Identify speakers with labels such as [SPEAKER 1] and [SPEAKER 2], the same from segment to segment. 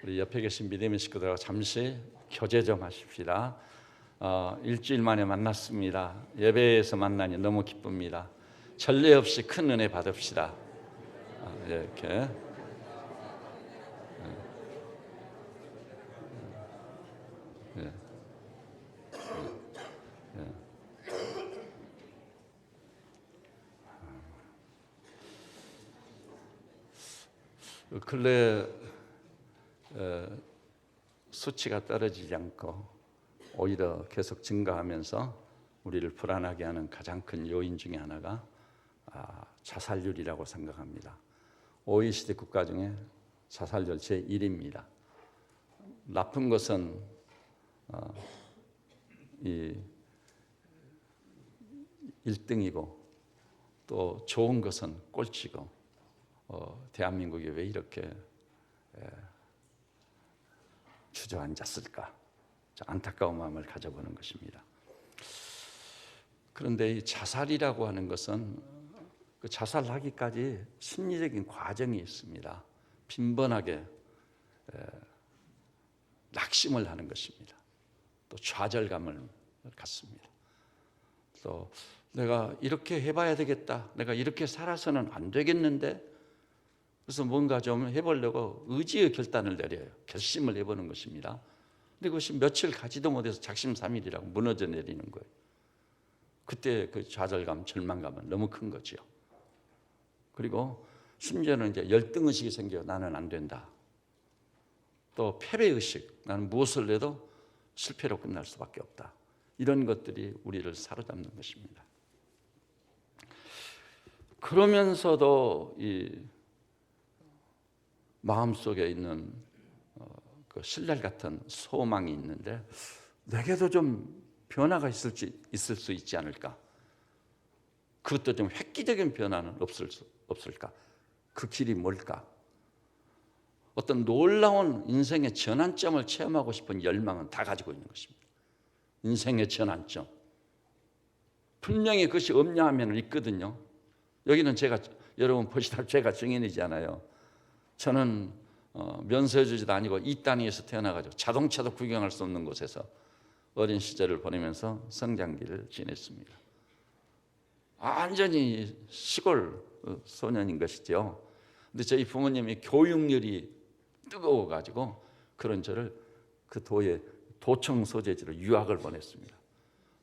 [SPEAKER 1] 우리 옆에 계신 믿음의 식구들하고 잠시 교제 좀 하십시다. 일주일 만에 만났습니다. 예배에서 만나니 너무 기쁩니다. 전례 없이 큰 은혜 받읍시다. 이렇게. 근래 수치가 떨어지지 않고 오히려 계속 증가하면서 우리를 불안하게 하는 가장 큰 요인 중에 하나가 자살률이라고 생각합니다. OECD 국가 중에 자살률 제1위입니다. 나쁜 것은 이 1등이고 또 좋은 것은 꼴찌고 대한민국이 왜 이렇게 주저앉았을까? 안타까운 마음을 가져보는 것입니다. 그런데 이 자살이라고 하는 것은 그 자살하기까지 심리적인 과정이 있습니다. 빈번하게 낙심을 하는 것입니다. 또 좌절감을 갖습니다. 또 내가 이렇게 해봐야 되겠다. 내가 이렇게 살아서는 안 되겠는데. 그래서 뭔가 좀 해보려고 의지의 결단을 내려요. 결심을 해보는 것입니다. 근데 그것이 며칠 가지도 못해서 작심삼일이라고 무너져 내리는 거예요. 그때 그 좌절감, 절망감은 너무 큰 거죠. 그리고 심지어는 이제 열등의식이 생겨요. 나는 안 된다. 또 패배의식, 나는 무엇을 해도 실패로 끝날 수밖에 없다. 이런 것들이 우리를 사로잡는 것입니다. 그러면서도 이 마음속에 있는 그 신랄 같은 소망이 있는데 내게도 좀 변화가 있을 수 있지 않을까? 그것도 좀 획기적인 변화는 없을까? 그 길이 뭘까? 어떤 놀라운 인생의 전환점을 체험하고 싶은 열망은 다 가지고 있는 것입니다. 인생의 전환점. 분명히 그것이 없냐 하면 있거든요. 여기는 여러분 보시다시피 제가 증인이잖아요. 저는 면세주지도 아니고 이 땅에서 태어나가지고 자동차도 구경할 수 없는 곳에서 어린 시절을 보내면서 성장기를 지냈습니다. 완전히 시골 소년인 것이죠. 근데 저희 부모님이 교육열이 뜨거워가지고 그런 저를 그 도의 도청 소재지로 유학을 보냈습니다.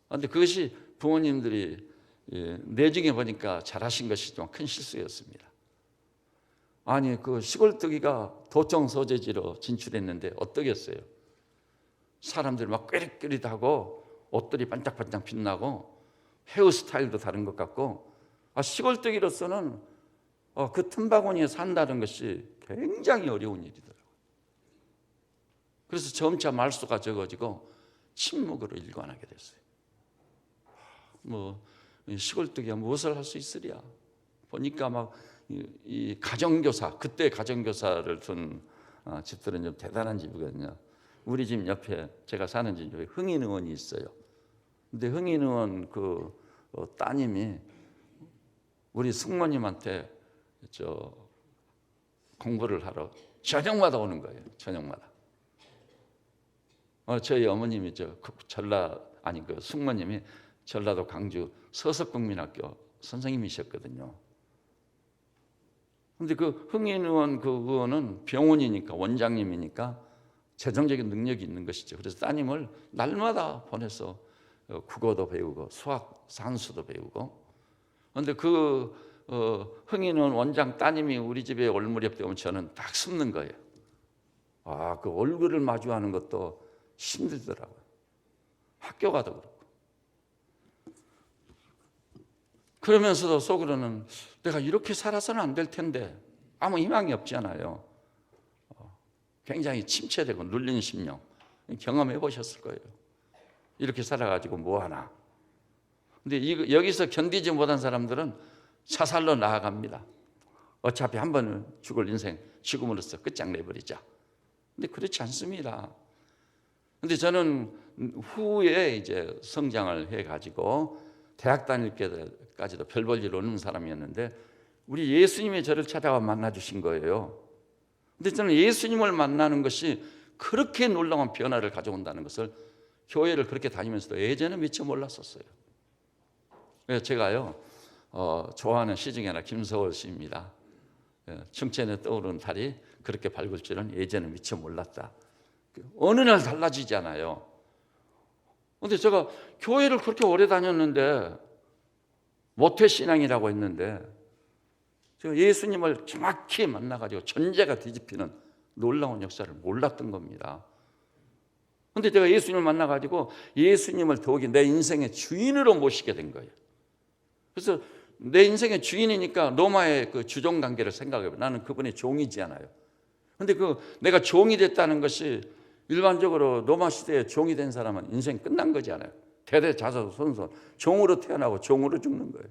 [SPEAKER 1] 그런데 그것이 부모님들이 내중에 보니까 잘하신 것이 좀 큰 실수였습니다. 아니 그 시골뜨기가 도청 소재지로 진출했는데 어떠겠어요? 사람들이 막 꾀릿꾀릿하고 옷들이 반짝반짝 빛나고 헤어스타일도 다른 것 같고 시골뜨기로서는 그 틈바구니에 산다는 것이 굉장히 어려운 일이더라고요. 그래서 점차 말수가 적어지고 침묵으로 일관하게 됐어요. 시골뜨기가 무엇을 할 수 있으랴? 보니까 막 이 가정교사, 그때 가정교사를 둔 집들은 좀 대단한 집이거든요. 우리 집 옆에 제가 사는 집 옆에 흥인 의원이 있어요. 근데 흥인 의원 그 따님이 우리 숙모님한테 공부를 하러 저녁마다 오는 거예요. 저녁마다. 저희 어머님이 그 숙모님이 전라도 광주 서석국민학교 선생님이셨거든요. 근데 그 흥인 의원 그 의원은 병원이니까 원장님이니까 재정적인 능력이 있는 것이죠. 그래서 따님을 날마다 보내서 국어도 배우고 수학, 산수도 배우고. 그런데 그 흥인 의원 원장 따님이 우리 집에 올 무렵 되면 저는 딱 숨는 거예요. 그 얼굴을 마주하는 것도 힘들더라고요. 학교 가도 그렇고. 그러면서도 속으로는 내가 이렇게 살아서는 안 될 텐데 아무 희망이 없잖아요. 굉장히 침체되고 눌린 심령 경험해 보셨을 거예요. 이렇게 살아가지고 뭐하나. 근데 여기서 견디지 못한 사람들은 자살로 나아갑니다. 어차피 한 번은 죽을 인생 죽음으로써 끝장내버리자. 근데 그렇지 않습니다. 근데 저는 후에 이제 성장을 해가지고 대학 다닐 때까지도 별 볼 일 없는 사람이었는데 우리 예수님이 저를 찾아와 만나 주신 거예요. 근데 저는 예수님을 만나는 것이 그렇게 놀라운 변화를 가져온다는 것을 교회를 그렇게 다니면서도 예전에 미처 몰랐었어요. 제가요 좋아하는 시 중에 하나 김서월 시입니다. 춘천에 떠오르는 달이 그렇게 밝을 줄은 예전에 미처 몰랐다. 어느 날 달라지잖아요. 근데 제가 교회를 그렇게 오래 다녔는데 모태신앙이라고 했는데 제가 예수님을 정확히 만나가지고 전제가 뒤집히는 놀라운 역사를 몰랐던 겁니다. 근데 제가 예수님을 만나가지고 예수님을 더욱이 내 인생의 주인으로 모시게 된 거예요. 그래서 내 인생의 주인이니까 로마의 그 주종 관계를 생각해요. 나는 그분의 종이지 않아요. 근데 내가 종이 됐다는 것이 일반적으로 로마 시대에 종이 된 사람은 인생 끝난 거지 않아요. 대대자손손 종으로 태어나고 종으로 죽는 거예요.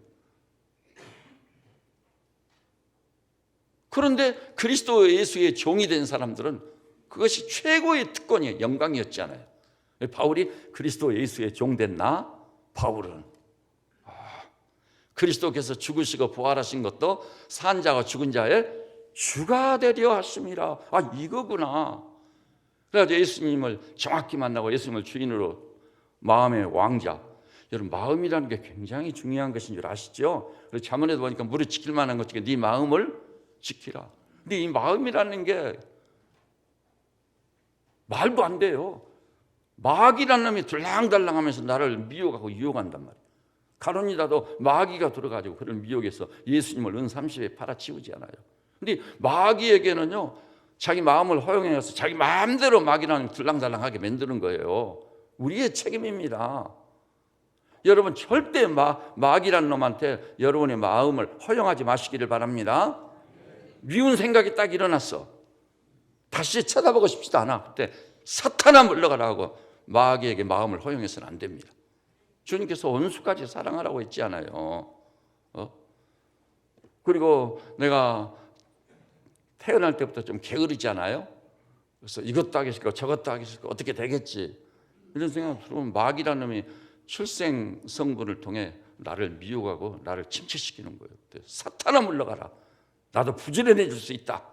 [SPEAKER 1] 그런데 그리스도 예수의 종이 된 사람들은 그것이 최고의 특권이에요. 영광이었잖아요. 바울이 그리스도 예수의 종 된 나 바울은 그리스도께서 죽으시고 부활하신 것도 산 자와 죽은 자의 주가 되려 하심이라. 이거구나. 그래서 예수님을 정확히 만나고 예수님을 주인으로 마음의 왕자. 여러분 마음이라는 게 굉장히 중요한 것인 줄 아시죠? 그래서 자문에도 보니까 무릇 지킬 만한 것 중에 네 마음을 지키라. 근데 이 마음이라는 게 말도 안 돼요. 마귀라는 놈이 들랑달랑하면서 나를 미혹하고 유혹한단 말이에요. 가론이라도 마귀가 들어가지고 그를 미혹해서 예수님을 은30에 팔아치우지 않아요. 근데 마귀에게는요 자기 마음을 허용해서 자기 마음대로 마귀라는 들랑달랑하게 만드는 거예요. 우리의 책임입니다. 여러분 절대 마귀라는 놈한테 여러분의 마음을 허용하지 마시기를 바랍니다. 미운 생각이 딱 일어났어. 다시 쳐다보고 싶지도 않아. 그때 사탄아 물러가라고 마귀에게 마음을 허용해서는 안 됩니다. 주님께서 원수까지 사랑하라고 했지 않아요. 그리고 내가 태어날 때부터 좀 게으르잖아요. 그래서 이것도 하겠을까 저것도 하겠을까 어떻게 되겠지 이런 생각을 들으면 마귀라는 놈이 출생 성분을 통해 나를 미혹하고 나를 침체시키는 거예요. 사탄아 물러가라. 나도 부지런해질 수 있다.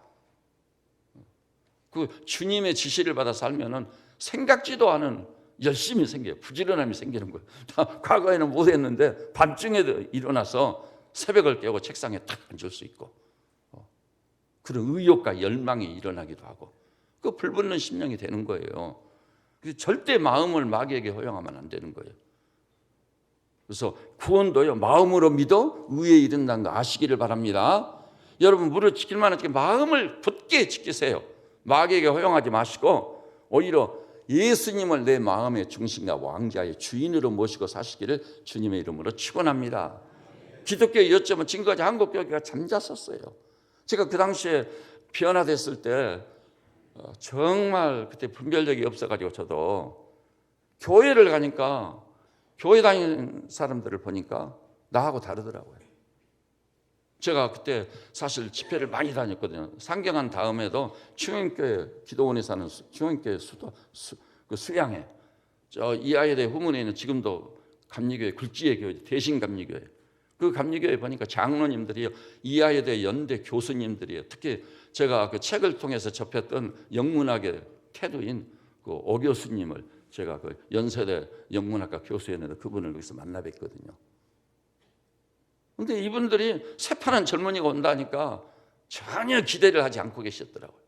[SPEAKER 1] 그 주님의 지시를 받아 살면은 생각지도 않은 열심히 생겨요. 부지런함이 생기는 거예요. 과거에는 못했는데 밤중에도 일어나서 새벽을 깨고 책상에 탁 앉을 수 있고 그런 의욕과 열망이 일어나기도 하고 그 불붙는 심령이 되는 거예요. 절대 마음을 마귀에게 허용하면 안 되는 거예요. 그래서 구원도요 마음으로 믿어 의에 이른다는 거 아시기를 바랍니다. 여러분 무릇 지킬 만한 마음을 굳게 지키세요. 마귀에게 허용하지 마시고 오히려 예수님을 내 마음의 중심과 왕자의 주인으로 모시고 사시기를 주님의 이름으로 축원합니다. 기독교의 요점은 지금까지 한국 교회가 잠잤었어요. 제가 그 당시에 변화됐을 때 정말 그때 분별력이 없어가지고 저도 교회를 가니까 교회 다니는 사람들을 보니까 나하고 다르더라고요. 제가 그때 사실 집회를 많이 다녔거든요. 상경한 다음에도 충영교회 기도원에 사는 충영교회 수양회 저 이하예대 후문에 있는 지금도 감리교회 굴지의 교회 대신 감리교회 그 감리교회 보니까 장로님들이요 이하예대 연대 교수님들이요 특히 제가 그 책을 통해서 접했던 영문학의 태도인 그 오 교수님을 제가 그 연세대 영문학과 교수였는데 그분을 여기서 만나 뵀거든요. 근데 이분들이 새파란 젊은이가 온다니까 전혀 기대를 하지 않고 계셨더라고요.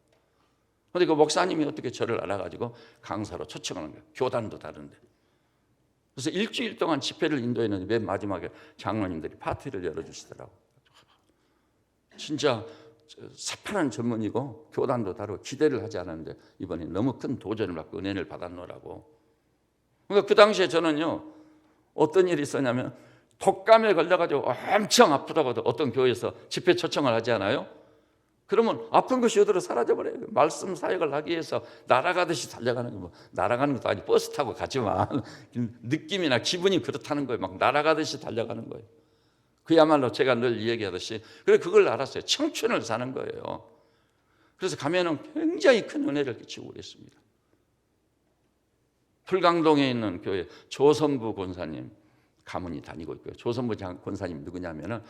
[SPEAKER 1] 근데 그 목사님이 어떻게 저를 알아가지고 강사로 초청하는 거예요. 교단도 다른데. 그래서 일주일 동안 집회를 인도했는데 맨 마지막에 장로님들이 파티를 열어주시더라고요. 진짜 새파란 젊은이고 교단도 다르고 기대를 하지 않았는데 이번에 너무 큰 도전을 받고 은혜를 받았노라고. 그러니까 그 당시에 저는요 어떤 일이 있었냐면 독감에 걸려가지고 엄청 아프다고 어떤 교회에서 집회 초청을 하지 않아요? 그러면 아픈 것이 어디로 사라져버려요. 말씀 사역을 하기 위해서 날아가듯이 달려가는 거, 뭐 날아가는 것도 아니고 버스 타고 가지만 느낌이나 기분이 그렇다는 거예요. 막 날아가듯이 달려가는 거예요. 그야말로 제가 늘 얘기하듯이 그래 그걸 알았어요. 청춘을 사는 거예요. 그래서 가면은 굉장히 큰 은혜를 끼치고 그랬습니다. 풀강동에 있는 교회 조선부 권사님 가문이 다니고 있고요. 조선부 권사님 누구냐면은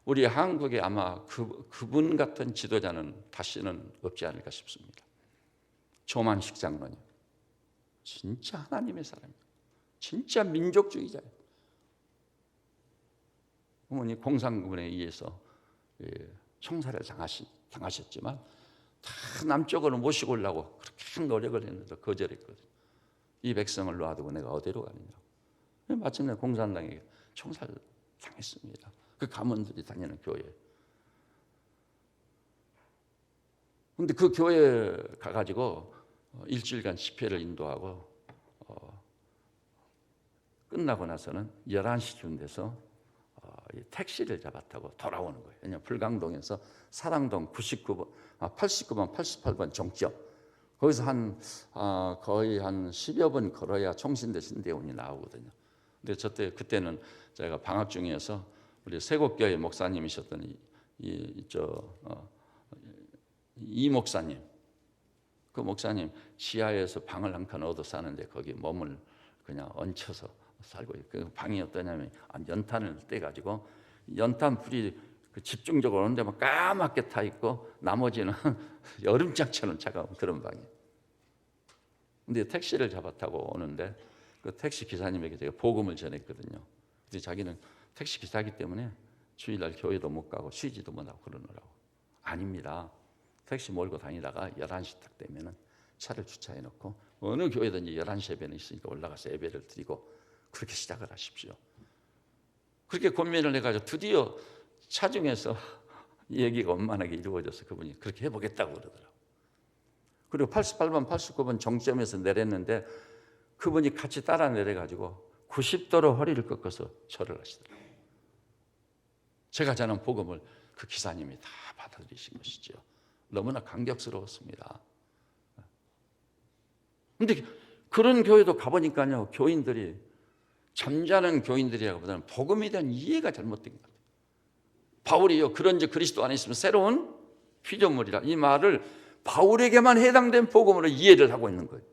[SPEAKER 1] 우리 한국에 아마 그분 같은 지도자는 다시는 없지 않을까 싶습니다. 조만식 장로님, 진짜 하나님의 사람이에요. 진짜 민족주의자예요. 어머니 공산군에 의해서 총살을 당하셨지만 다 남쪽으로 모시고 오려고 그렇게 노력을 했는데 거절했거든요. 이 백성을 놔두고 내가 어디로 가느냐고. 마침내 공산당에게 총살 당했습니다. 그 가문들이 다니는 교회. 근데 그 교회에 가가지고 일주일간 집회를 인도하고 끝나고 나서는 11시쯤 돼서 택시를 잡았다고 돌아오는 거예요. 왜냐하면 불광동에서 사랑동 89번, 89번, 88번 종점. 거기서 거의 한 10여 번 걸어야 총신대 신대원이 나오거든요. 근데 그때는 제가 방학 중이어서 우리 세곡교회 목사님이셨던 이 목사님, 그 목사님 지하에서 방을 한 칸 얻어 사는데 거기 몸을 그냥 얹혀서 살고 있고, 그 방이 어떠냐면 연탄을 떼가지고 연탄 불이 집중적으로 오는데 막 까맣게 타 있고 나머지는 여름장처럼 차가운 그런 방이에요. 근데 택시를 잡았다고 오는데 그 택시 기사님에게 제가 복음을 전했거든요. 근데 자기는 택시 기사이기 때문에 주일날 교회도 못 가고 쉬지도 못하고 그러느라고. 아닙니다. 택시 몰고 다니다가 11시 딱 되면은 차를 주차해 놓고 어느 교회든지 11시 예배는 있으니까 올라가서 예배를 드리고 그렇게 시작을 하십시오. 그렇게 고민을 해가지고 드디어 차중에서 얘기가 원만하게 이루어져서 그분이 그렇게 해보겠다고 그러더라고요. 그리고 88번, 89번 정점에서 내렸는데 그분이 같이 따라 내려가지고 90도로 허리를 꺾어서 절을 하시더라고요. 제가 전한 복음을 그 기사님이 다 받아들이신 것이죠. 너무나 감격스러웠습니다. 그런데 그런 교회도 가보니까요, 교인들이 잠자는 교인들이라기보다는 복음에 대한 이해가 잘못된 것 같아요. 바울이요, 그런즉 그리스도 안에 있으면 새로운 피조물이라, 이 말을 바울에게만 해당된 복음으로 이해를 하고 있는 거예요.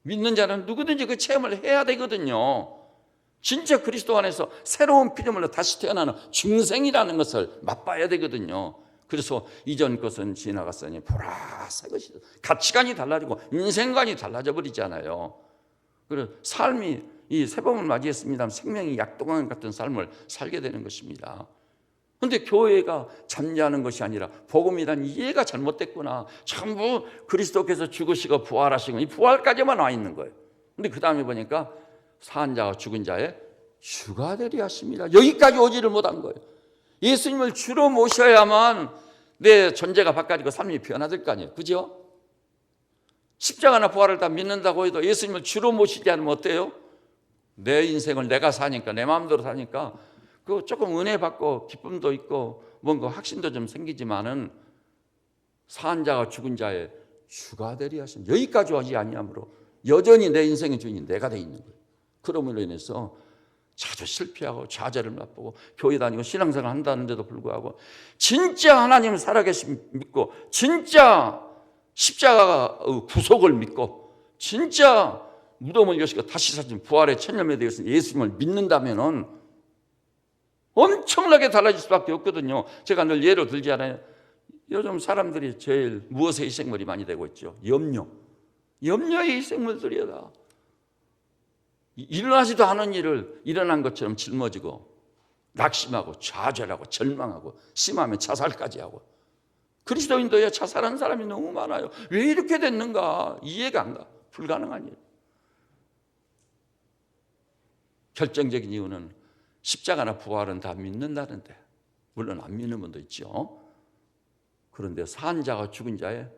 [SPEAKER 1] 믿는 자는 누구든지 그 체험을 해야 되거든요. 진짜 그리스도 안에서 새로운 피조물로 다시 태어나는 중생이라는 것을 맛봐야 되거든요. 그래서 이전 것은 지나갔으니 보라 새 것이다. 가치관이 달라지고 인생관이 달라져 버리잖아요. 그래서 삶이 이 새봄을 맞이했습니다. 생명이 약동강 같은 삶을 살게 되는 것입니다. 그런데 교회가 잠자는 것이 아니라 복음이란 이해가 잘못됐구나. 전부 그리스도께서 죽으시고 부활하시고 이 부활까지만 와 있는 거예요. 그런데 그 다음에 보니까 산 자와 죽은 자의 주가 되리 하십니다. 여기까지 오지를 못한 거예요. 예수님을 주로 모셔야만 내 존재가 바꿔지고 삶이 변화될 거 아니에요. 그죠? 십자가나 부활을 다 믿는다고 해도 예수님을 주로 모시지 않으면 어때요? 내 인생을 내가 사니까, 내 마음대로 사니까 그 조금 은혜 받고 기쁨도 있고 뭔가 확신도 좀 생기지만은 산 자와 죽은 자의 주가 되리 하신, 여기까지 오지 아니하므로 여전히 내 인생의 주인이 내가 돼 있는 거예요. 그러므로 인해서 자주 실패하고 좌절을 맛보고 교회 다니고 신앙생활 한다는데도 불구하고 진짜 하나님 살아계신 믿고 진짜 십자가 구속을 믿고 진짜 무덤을 여시고 다시 사신 부활의 천년에 대해서 예수님을 믿는다면은 엄청나게 달라질 수밖에 없거든요. 제가 늘 예로 들지 않아요. 요즘 사람들이 제일 무엇의 희생물이 많이 되고 있죠? 염려의 희생물들이야 다. 일어나지도 않은 일을 일어난 것처럼 짊어지고 낙심하고 좌절하고 절망하고 심하면 자살까지 하고. 그리스도인도에 자살한 사람이 너무 많아요. 왜 이렇게 됐는가 이해가 안 가. 불가능한 일. 결정적인 이유는 십자가나 부활은 다 믿는다는데, 물론 안 믿는 분도 있죠. 그런데 산 자가 죽은 자의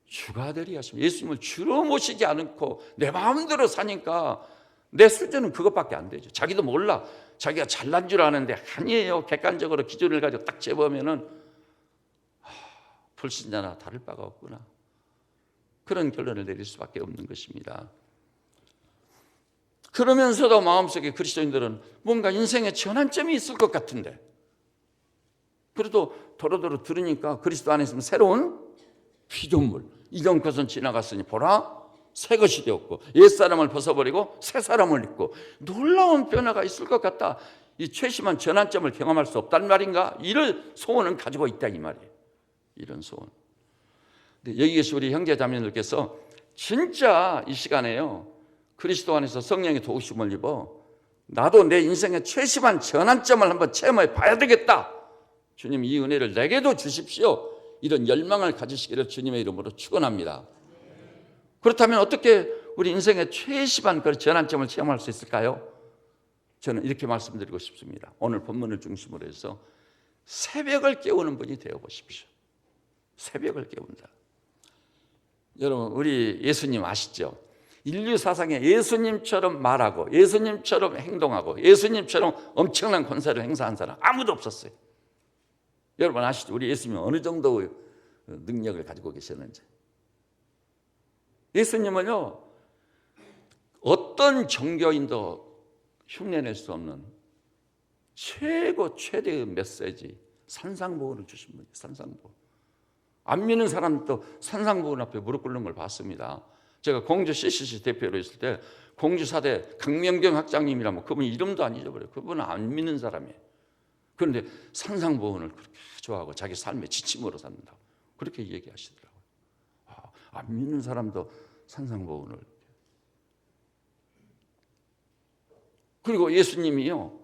[SPEAKER 1] 주가 되리 하시면 예수님을 주로 모시지 않고 내 마음대로 사니까 내 수준은 그것밖에 안 되죠. 자기도 몰라. 자기가 잘난 줄 아는데 아니에요. 객관적으로 기준을 가지고 딱 재보면은 불신자나 다를 바가 없구나. 그런 결론을 내릴 수밖에 없는 것입니다. 그러면서도 마음속에 그리스도인들은 뭔가 인생의 전환점이 있을 것 같은데, 그래도 도로도로 들으니까 그리스도 안에 있으면 새로운 피조물, 이전 것은 지나갔으니 보라 새 것이 되었고 옛사람을 벗어버리고 새 사람을 입고 놀라운 변화가 있을 것 같다. 이 최심한 전환점을 경험할 수 없단 말인가? 이런 소원은 가지고 있다 이 말이에요. 이런 소원. 근데 여기 계신 우리 형제 자매들께서 진짜 이 시간에요, 그리스도 안에서 성령의 도우심을 입어 나도 내 인생의 최심한 전환점을 한번 체험해 봐야 되겠다, 주님 이 은혜를 내게도 주십시오, 이런 열망을 가지시기를 주님의 이름으로 축원합니다. 그렇다면 어떻게 우리 인생의 최심한 그 전환점을 체험할 수 있을까요? 저는 이렇게 말씀드리고 싶습니다. 오늘 본문을 중심으로 해서 새벽을 깨우는 분이 되어보십시오. 새벽을 깨운다. 여러분, 우리 예수님 아시죠? 인류 사상에 예수님처럼 말하고 예수님처럼 행동하고 예수님처럼 엄청난 권세를 행사한 사람 아무도 없었어요. 여러분 아시죠? 우리 예수님이 어느 정도의 능력을 가지고 계셨는지. 예수님은요, 어떤 종교인도 흉내낼 수 없는 최대의 메시지, 산상보훈을 주신 분이에요. 산상보훈. 안 믿는 사람도 산상보훈 앞에 무릎 꿇는 걸 봤습니다. 제가 공주 CCC 대표로 있을 때 공주 사대 강명경 학장님이라면 그분 이름도 안 잊어버려요. 그분은 안 믿는 사람이에요. 그런데 산상보훈을 그렇게 좋아하고 자기 삶의 지침으로 산다고 그렇게 얘기하시더라고요. 안 믿는 사람도 산상보훈을. 그리고 예수님이요,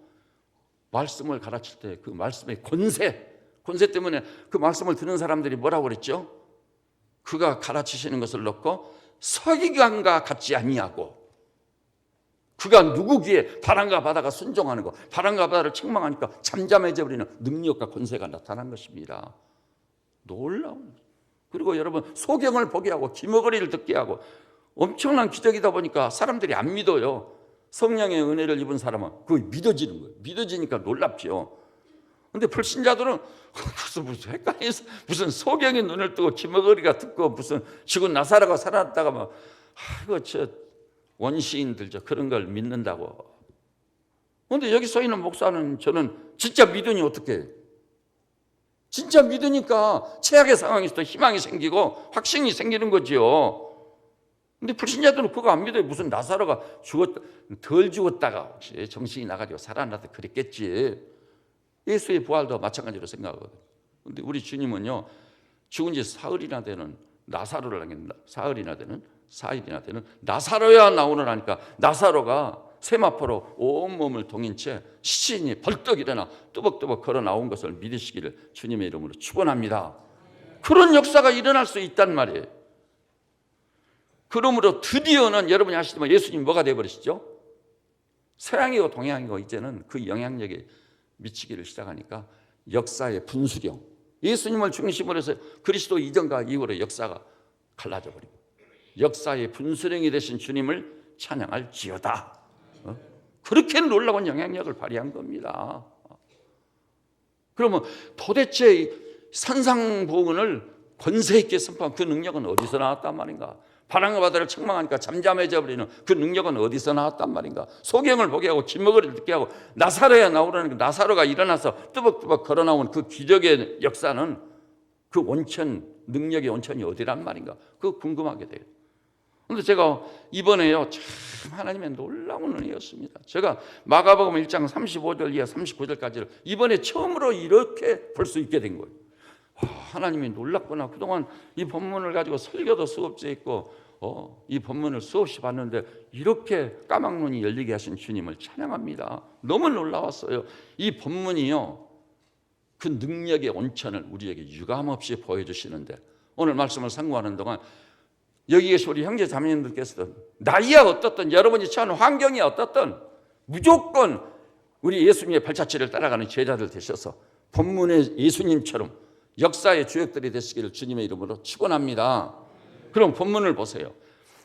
[SPEAKER 1] 말씀을 가르칠 때 그 말씀의 권세 때문에 그 말씀을 듣는 사람들이 뭐라고 그랬죠? 그가 가르치시는 것을 놓고 서기관과 같지 아니하고, 그가 누구기에 바람과 바다가 순종하는 것, 바람과 바다를 책망하니까 잠잠해져 버리는 능력과 권세가 나타난 것입니다. 놀라운. 그리고 여러분, 소경을 보게 하고 기머거리를 듣게 하고 엄청난 기적이다 보니까 사람들이 안 믿어요. 성령의 은혜를 입은 사람은 그게 믿어지는 거예요. 믿어지니까 놀랍죠. 근데 불신자들은 무슨 헷갈려서 무슨 소경의 눈을 뜨고 기머거리가 듣고 무슨 죽은 나사로가 살아났다가 막 아이고 저 원시인들 저 그런 걸 믿는다고. 근데 여기 서 있는 목사는 저는 진짜 믿으니 어떻게 해요? 진짜 믿으니까 최악의 상황에서도 희망이 생기고 확신이 생기는 거지요. 근데 불신자들은 그거 안 믿어요. 무슨 나사로가 덜 죽었다가 혹시 정신이 나가지고 살아났다 그랬겠지. 예수의 부활도 마찬가지로 생각하거든요. 근데 우리 주님은요, 죽은 지 사흘이나 되는 나사로를 사흘이나 되는 사일이나 되는 나사로야 나오느라니까 나사로가 세마포로 온몸을 동인 채 시신이 벌떡 일어나 뚜벅뚜벅 걸어 나온 것을 믿으시기를 주님의 이름으로 축원합니다. 그런 역사가 일어날 수 있단 말이에요. 그러므로 드디어는 여러분이 아시지만 예수님이 뭐가 되어버리시죠? 서양이고 동양이고 이제는 그 영향력이 미치기를 시작하니까 역사의 분수령, 예수님을 중심으로 해서 그리스도 이전과 이후로 역사가 갈라져 버리고 역사의 분수령이 되신 주님을 찬양할지어다. 그렇게 놀라운 영향력을 발휘한 겁니다. 그러면 도대체 산상보훈을 권세 있게 선포한 그 능력은 어디서 나왔단 말인가? 바람과 바다를 책망하니까 잠잠해져 버리는 그 능력은 어디서 나왔단 말인가? 소경을 보게 하고 기머거리를 듣게 하고 나사로야 나오라는 나사로가 일어나서 뚜벅뚜벅 걸어 나온 그 기적의 역사는 그 원천, 능력의 원천이 어디란 말인가? 그거 궁금하게 돼요. 그런데 제가 이번에요, 참 하나님의 놀라운 은혜였습니다. 제가 마가복음 1장 35절 이하 39절까지를 이번에 처음으로 이렇게 볼 수 있게 된 거예요. 하나님이 놀랍구나. 그동안 이 본문을 가지고 설교도 수업지에 있고 이 본문을 수없이 봤는데 이렇게 까막눈이 열리게 하신 주님을 찬양합니다. 너무 놀라웠어요. 이 본문이요, 그 능력의 온천을 우리에게 유감없이 보여주시는데 오늘 말씀을 상고하는 동안 여기 계신 우리 형제 자매님들께서도 나이야 어떻든 여러분이 처한 환경이 어떻든 무조건 우리 예수님의 발자취를 따라가는 제자들 되셔서 본문의 예수님처럼 역사의 주역들이 되시기를 주님의 이름으로 축원합니다. 그럼 본문을 보세요.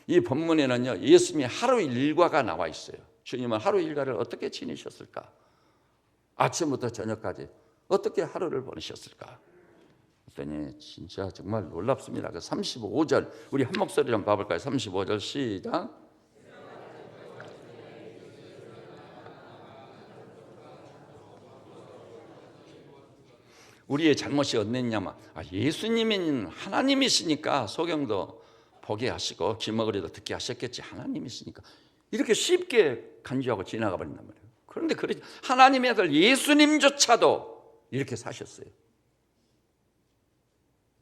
[SPEAKER 1] 이 본문에는요, 예수님의 하루 일과가 나와 있어요. 주님은 하루 일과를 어떻게 지내셨을까? 아침부터 저녁까지 어떻게 하루를 보내셨을까? 그랬더니 진짜 정말 놀랍습니다. 그 35절 우리 한 목소리 좀 봐볼까요? 35절 시작. 우리의 잘못이 어딨냐면 예수님은 하나님이시니까 소경도 보게 하시고 기머거리도 듣게 하셨겠지. 하나님이시니까 이렇게 쉽게 간주하고 지나가 버린단 말이에요. 그런데 하나님의 아들 예수님조차도 이렇게 사셨어요.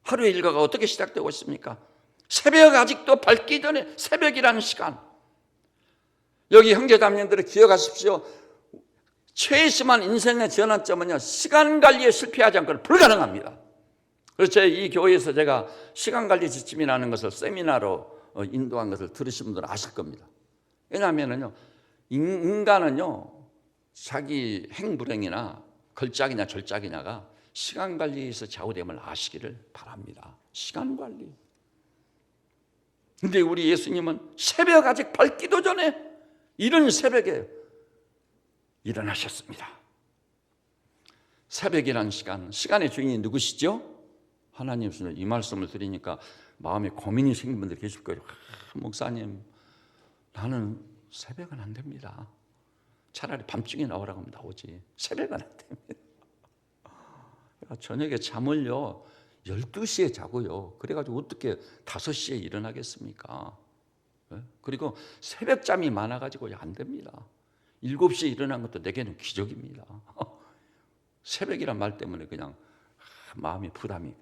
[SPEAKER 1] 하루의 일과가 어떻게 시작되고 있습니까? 새벽 아직도 밝기 전에, 새벽이라는 시간. 여기 형제자매들을 기억하십시오. 최심한 인생의 전환점은요, 시간 관리에 실패하지 않고는 불가능합니다. 그래서 이 교회에서 제가 시간 관리 지침이라는 것을 세미나로 인도한 것을 들으신 분들은 아실 겁니다. 왜냐하면요, 인간은요, 자기 행불행이나 걸작이냐 절작이냐가 시간 관리에서 좌우됨을 아시기를 바랍니다. 시간 관리. 근데 우리 예수님은 새벽 아직 밝기도 전에 이른 새벽에 일어나셨습니다. 새벽이라는 시간, 시간의 주인이 누구시죠? 하나님이시죠. 이 말씀을 드리니까 마음에 고민이 생긴 분들 계실 거예요. 목사님, 나는 새벽은 안 됩니다. 차라리 밤중에 나오라고 하면 나오지. 새벽은 안 됩니다. 저녁에 잠을요 12시에 자고요. 그래가지고 어떻게 5시에 일어나겠습니까? 그리고 새벽잠이 많아가지고 안 됩니다. 7시에 일어난 것도 내게는 기적입니다. 새벽이란 말 때문에 그냥 마음이 부담이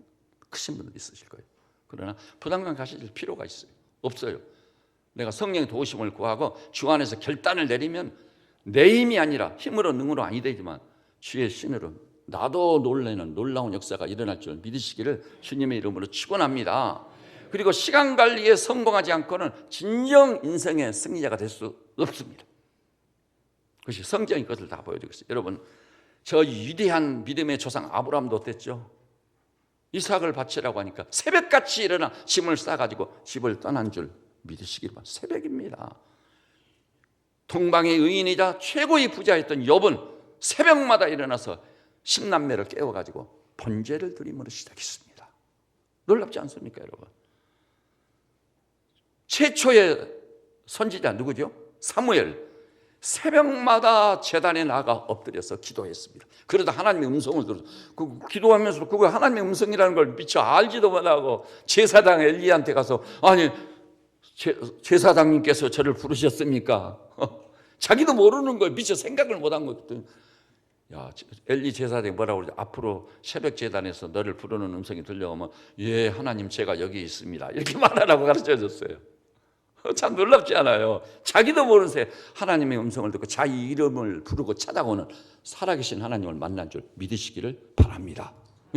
[SPEAKER 1] 크신 분들 있으실 거예요. 그러나 부담감 가실 필요가 있어요? 없어요. 내가 성령의 도우심을 구하고 주 안에서 결단을 내리면 내 힘이 아니라 힘으로 능으로 아니 되지만 주의 신으로 나도 놀라는 놀라운 역사가 일어날 줄 믿으시기를 주님의 이름으로 축원합니다. 그리고 시간 관리에 성공하지 않고는 진정 인생의 승리자가 될 수 없습니다. 그것이 성경이 그것을 다 보여주고 있어요. 여러분, 저 위대한 믿음의 조상 아브라함도 어땠죠? 이삭을 바치라고 하니까 새벽같이 일어나 짐을 싸가지고 집을 떠난 줄 믿으시기를 바랍니다. 새벽입니다. 동방의 의인이자 최고의 부자였던 욥은 새벽마다 일어나서 10남매를 깨워가지고 번제를 드림으로 시작했습니다. 놀랍지 않습니까, 여러분? 최초의 선지자 누구죠? 사무엘. 새벽마다 제단에 나가 엎드려서 기도했습니다. 그러다 하나님의 음성을 들어서 기도하면서 그거 하나님의 음성이라는 걸 미처 알지도 못하고 제사장 엘리야한테 가서 아니 제사장님께서 저를 부르셨습니까? 자기도 모르는 거예요. 미처 생각을 못한 거거든요. 야, 엘리 제사장이 뭐라고 그러죠? 앞으로 새벽 제단에서 너를 부르는 음성이 들려오면 예, 하나님 제가 여기 있습니다. 이렇게 말하라고 가르쳐 줬어요. 참 놀랍지 않아요? 자기도 모르는 새 하나님의 음성을 듣고 자기 이름을 부르고 찾아오는 살아계신 하나님을 만난 줄 믿으시기를 바랍니다.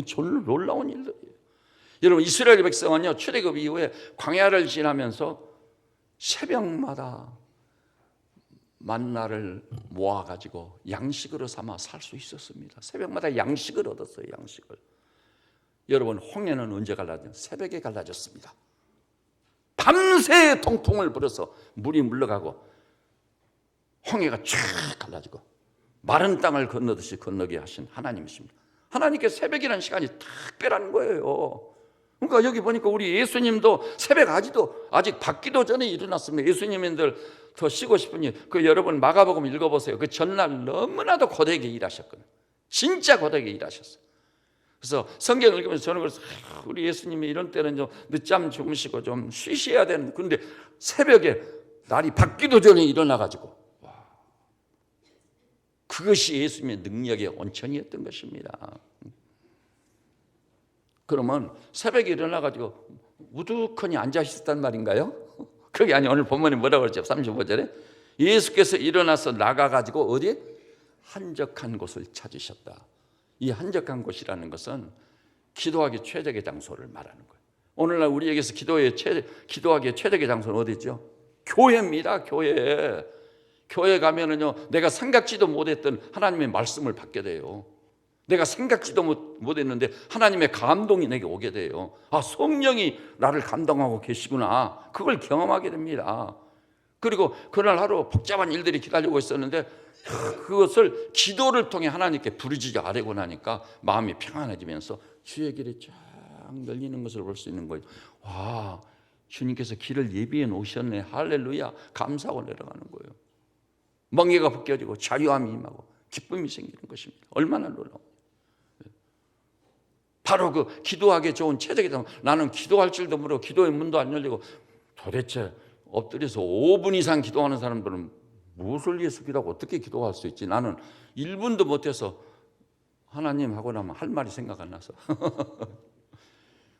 [SPEAKER 1] 절로 놀라운 일들이에요. 여러분, 이스라엘 백성은요, 출애굽 이후에 광야를 지나면서 새벽마다 만나를 모아가지고 양식으로 삼아 살 수 있었습니다. 새벽마다 양식을 얻었어요. 양식을. 여러분, 홍해는 언제 갈라졌냐? 새벽에 갈라졌습니다. 밤새 통풍을 불어서 물이 물러가고 홍해가 쫙 갈라지고 마른 땅을 건너듯이 건너게 하신 하나님이십니다. 하나님께 새벽이라는 시간이 특별한 거예요. 그러니까 여기 보니까 우리 예수님도 새벽 아직 밝기도 전에 일어났습니다. 예수님들 더 쉬고 싶으니 그 여러분 마가복음 읽어보세요. 그 전날 너무나도 고되게 일하셨거든요. 진짜 고되게 일하셨어요. 그래서 성경 읽으면서 저는 그래서 우리 예수님이 이런 때는 좀 늦잠 주무시고 좀 쉬셔야 되는데, 그런데 새벽에 날이 밝기도 전에 일어나가지고 그것이 예수님의 능력의 온천이었던 것입니다. 그러면 새벽에 일어나가지고 우두커니 앉아 있었단 말인가요? 그게 아니, 오늘 본문에 뭐라고 그러죠? 35절에 예수께서 일어나서 나가가지고 어디? 한적한 곳을 찾으셨다. 이 한적한 곳이라는 것은 기도하기 최적의 장소를 말하는 거예요. 오늘날 우리에게서 기도하기에 최적의 장소는 어디죠? 교회입니다. 교회. 교회 가면은요, 내가 생각지도 못했던 하나님의 말씀을 받게 돼요. 내가 생각지도 못했는데 하나님의 감동이 내게 오게 돼요. 아, 성령이 나를 감동하고 계시구나. 그걸 경험하게 됩니다. 그리고 그날 하루 복잡한 일들이 기다리고 있었는데 그것을 기도를 통해 하나님께 부르짖어 아뢰고 나니까 마음이 평안해지면서 주의 길이 쫙 열리는 것을 볼 수 있는 거예요. 와, 주님께서 길을 예비해 놓으셨네. 할렐루야. 감사하고 내려가는 거예요. 멍에가 벗겨지고 자유함이 임하고 기쁨이 생기는 것입니다. 얼마나 놀라워요. 바로 그 기도하기 좋은 최적이다. 나는 기도할 줄도 모르고 기도의 문도 안 열리고 도대체 엎드려서 5분 이상 기도하는 사람들은 무엇을 위해서 기도하고 어떻게 기도할 수 있지? 나는 1분도 못해서 하나님 하고 나면 할 말이 생각 안 나서.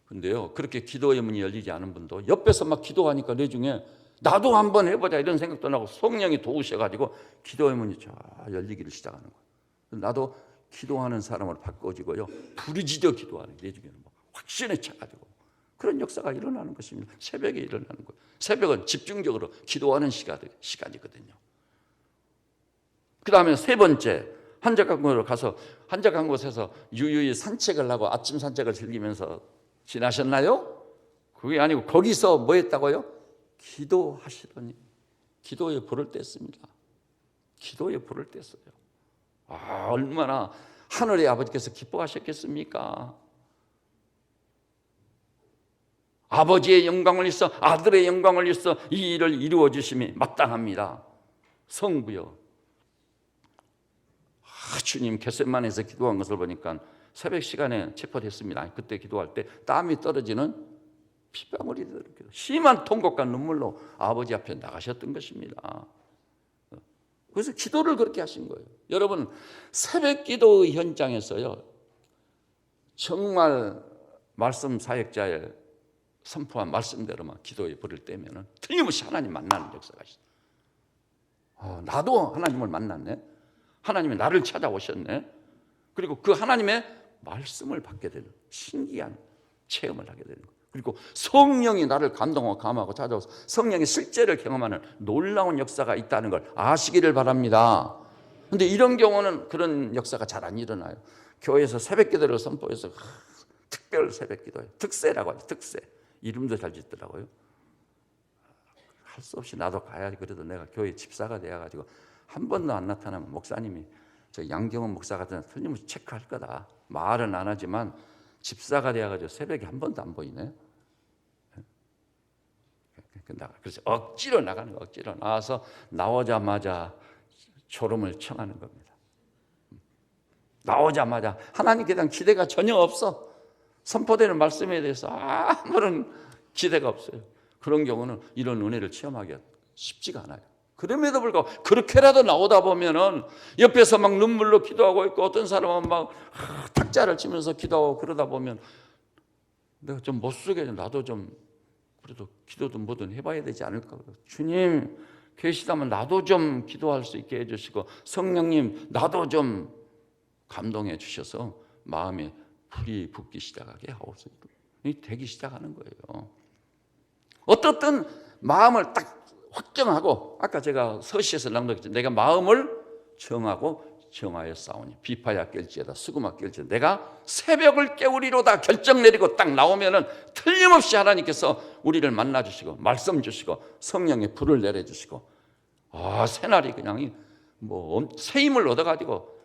[SPEAKER 1] 근데요, 그렇게 기도의 문이 열리지 않은 분도 옆에서 막 기도하니까 내중에 나도 한번 해보자 이런 생각도 나고 성령이 도우셔가지고 기도의 문이 쫙 열리기를 시작하는 거예요. 나도 기도하는 사람으로 바꿔지고요, 부르짖어 기도하는 내중에는 뭐 확신에 차가지고 그런 역사가 일어나는 것입니다. 새벽에 일어나는 거예요. 새벽은 집중적으로 기도하는 시간이거든요. 그 다음에 세 번째, 한적한 곳으로 가서 한적한 곳에서 유유히 산책을 하고 아침 산책을 즐기면서 지나셨나요? 그게 아니고 거기서 뭐 했다고요? 기도하시더니 기도의 불을 뗐습니다. 기도의 불을 뗐어요. 얼마나 하늘의 아버지께서 기뻐하셨겠습니까? 아버지의 영광을 위해서 아들의 영광을 위해서 이 일을 이루어 주심이 마땅합니다. 성부여, 주님 겟세마네에서 기도한 것을 보니까 새벽 시간에 체포됐습니다. 그때 기도할 때 땀이 떨어지는 피방울이 이렇게 심한 통곡과 눈물로 아버지 앞에 나가셨던 것입니다. 그래서 기도를 그렇게 하신 거예요. 여러분, 새벽 기도의 현장에서요, 정말 말씀 사역자의 선포한 말씀대로만 기도의 불을 떼면은 틀림없이 하나님 만나는 역사가 있어요. 나도 하나님을 만났네. 하나님이 나를 찾아오셨네. 그리고 그 하나님의 말씀을 받게 되는 신기한 체험을 하게 되는 거예요. 그리고 성령이 나를 감동하고 감하고 찾아와서 성령의 실제를 경험하는 놀라운 역사가 있다는 걸 아시기를 바랍니다. 그런데 이런 경우는 그런 역사가 잘 안 일어나요. 교회에서 새벽 기도를 선포해서 특별 새벽 기도예요. 특세라고 하죠. 특세. 이름도 잘 짓더라고요. 할 수 없이 나도 가야지. 그래도 내가 교회 집사가 되어가지고 한 번도 안 나타나면 목사님이 저 양경원 목사 같은 틀림없이 체크할 거다. 말은 안 하지만 집사가 되어가지고 새벽에 한 번도 안 보이네. 그래서 억지로 나가는 거, 억지로 나와서 나오자마자 졸음을 청하는 겁니다. 나오자마자 하나님께 대한 기대가 전혀 없어. 선포되는 말씀에 대해서 아무런 기대가 없어요. 그런 경우는 이런 은혜를 체험하기가 쉽지가 않아요. 그럼에도 불구하고 그렇게라도 나오다 보면은 옆에서 막 눈물로 기도하고 있고 어떤 사람은 막 탁자를 치면서 기도하고 그러다 보면 내가 좀 못 쓰게 나도 좀 그래도 기도도 뭐든 해봐야 되지 않을까. 주님 계시다면 나도 좀 기도할 수 있게 해주시고 성령님 나도 좀 감동해 주셔서 마음에 불이 붙기 시작하게 하옵소서. 되기 시작하는 거예요. 어떻든 마음을 딱 확정하고 아까 제가 서시에서 낭독했죠. 내가 마음을 정하고 정하여 싸우니 비파야 깰지어다 수구마 깰지어다. 내가 새벽을 깨우리로다 결정 내리고 딱 나오면은 틀림없이 하나님께서 우리를 만나 주시고 말씀 주시고 성령의 불을 내려 주시고 새날이 그냥 뭐 새 힘을 얻어 가지고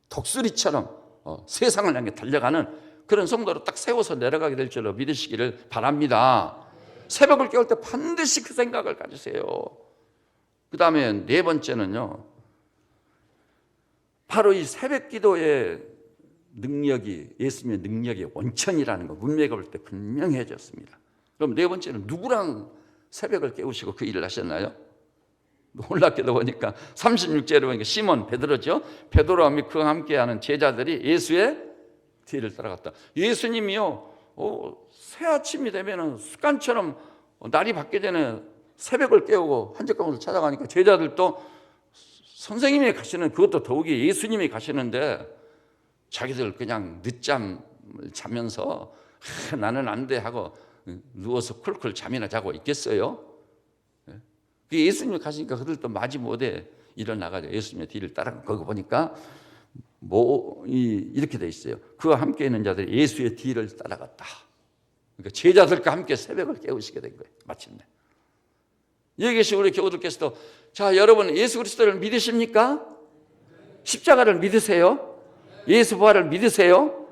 [SPEAKER 1] 독수리처럼 세상을 향해 달려가는 그런 성도로 딱 세워서 내려가게 될 줄로 믿으시기를 바랍니다. 새벽을 깨울 때 반드시 그 생각을 가지세요. 그 다음에 네 번째는요, 바로 이 새벽 기도의 능력이 예수님의 능력의 원천이라는 거 문맥을 볼 때 분명해졌습니다. 그럼 네 번째는 누구랑 새벽을 깨우시고 그 일을 하셨나요? 놀랍게도 보니까 36절에 보니까 시몬 베드로죠. 베드로와 그와 함께하는 제자들이 예수의 뒤를 따라갔다. 예수님이요, 새 아침이 되면 습관처럼 날이 밝기 전에 새벽을 깨우고 한적강으로 찾아가니까 제자들도 선생님이 가시는 그것도 더욱이 예수님이 가시는데 자기들 그냥 늦잠을 자면서 나는 안 돼 하고 누워서 쿨쿨 잠이나 자고 있겠어요? 예수님이 가시니까 그들도 마지못해 일어나가지고 예수님의 뒤를 따라가. 거기 보니까 이렇게 돼 있어요. 그와 함께 있는 자들이 예수의 뒤를 따라갔다. 그러니까 제자들과 함께 새벽을 깨우시게 된 거예요. 마침내. 여기 계신 우리 교우들께서도 자, 여러분 예수 그리스도를 믿으십니까? 십자가를 믿으세요? 예수 부활을 믿으세요?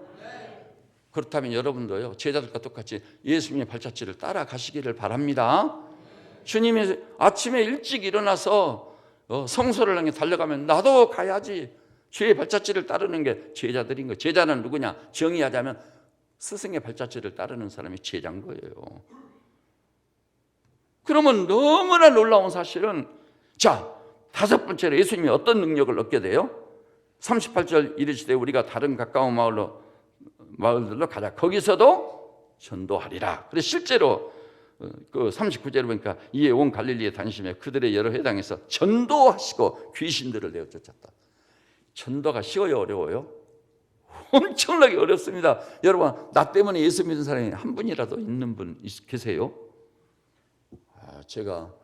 [SPEAKER 1] 그렇다면 여러분도요, 제자들과 똑같이 예수님의 발자취를 따라가시기를 바랍니다. 주님이 아침에 일찍 일어나서 성소를 향해 달려가면 나도 가야지. 주의 발자취를 따르는 게 제자들인 거예요. 제자는 누구냐? 정의하자면 스승의 발자취를 따르는 사람이 제자인 거예요. 그러면 너무나 놀라운 사실은 자, 다섯 번째로 예수님이 어떤 능력을 얻게 돼요? 38절 이르시되 우리가 다른 가까운 마을들로 가자. 거기서도 전도하리라. 그래서 실제로 그 39절에 보니까 이에 온 갈릴리에 다니시며 그들의 여러 회당에서 전도하시고 귀신들을 내어 쫓았다. 전도가 쉬워요, 어려워요? 엄청나게 어렵습니다. 여러분, 나 때문에 예수 믿는 사람이 한 분이라도 있는 분 계세요? 제가